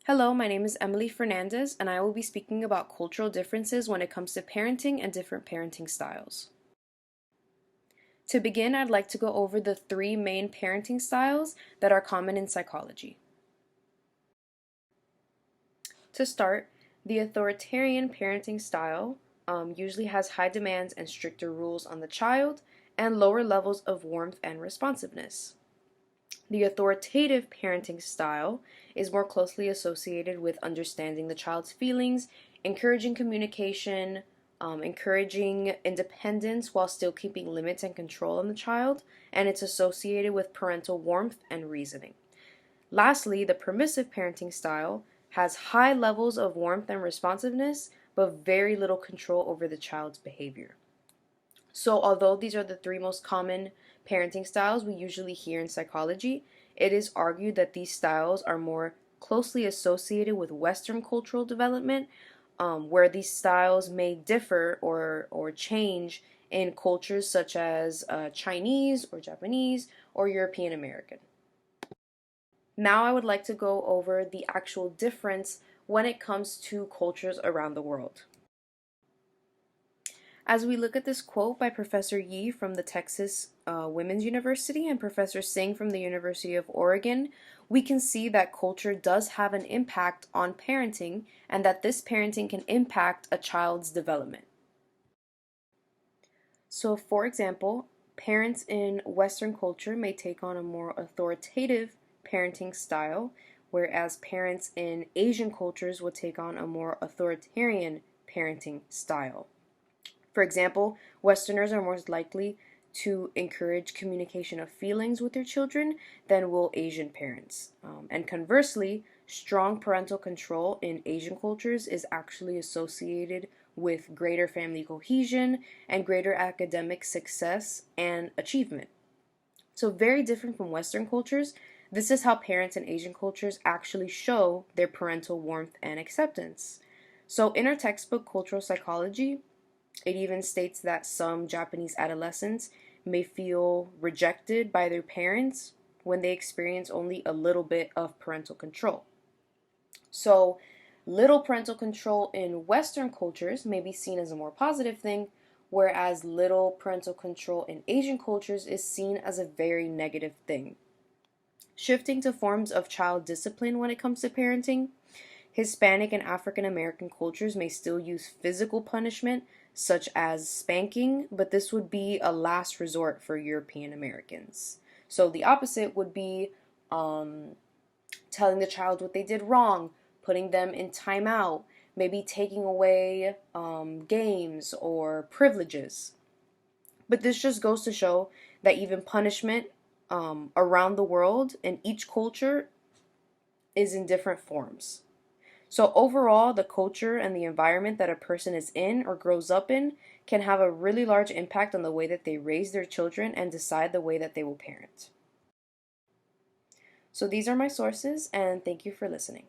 Hello, my name is Emily Fernandez, and I will be speaking about cultural differences when it comes to parenting and different parenting styles. To begin, I'd like to go over the three main parenting styles that are common in psychology. To start, the authoritarian parenting style usually has high demands and stricter rules on the child, and lower levels of warmth and responsiveness. The authoritative parenting style is more closely associated with understanding the child's feelings, encouraging communication, encouraging independence while still keeping limits and control on the child, and it's associated with parental warmth and reasoning. Lastly, the permissive parenting style has high levels of warmth and responsiveness, but very little control over the child's behavior. So, although these are the three most common parenting styles we usually hear in psychology, it is argued that these styles are more closely associated with Western cultural development, where these styles may differ or change in cultures such as Chinese or Japanese or European American. Now, I would like to go over the actual difference when it comes to cultures around the world. As we look at this quote by Professor Yi from the Texas Women's University and Professor Singh from the University of Oregon, we can see that culture does have an impact on parenting and that this parenting can impact a child's development. So, for example, parents in Western culture may take on a more authoritative parenting style, whereas parents in Asian cultures will take on a more authoritarian parenting style. For example, Westerners are more likely to encourage communication of feelings with their children than will Asian parents. And conversely, strong parental control in Asian cultures is actually associated with greater family cohesion and greater academic success and achievement. So, very different from Western cultures, this is how parents in Asian cultures actually show their parental warmth and acceptance. So, in our textbook, Cultural Psychology, it even states that some Japanese adolescents may feel rejected by their parents when they experience only a little bit of parental control. So, little parental control in Western cultures may be seen as a more positive thing, whereas little parental control in Asian cultures is seen as a very negative thing. Shifting to forms of child discipline when it comes to parenting, Hispanic and African American cultures may still use physical punishment, such as spanking, but this would be a last resort for European Americans. So the opposite would be telling the child what they did wrong, putting them in timeout, maybe taking away games or privileges. But this just goes to show that even punishment around the world in each culture is in different forms. So overall, the culture and the environment that a person is in or grows up in can have a really large impact on the way that they raise their children and decide the way that they will parent. So these are my sources, and thank you for listening.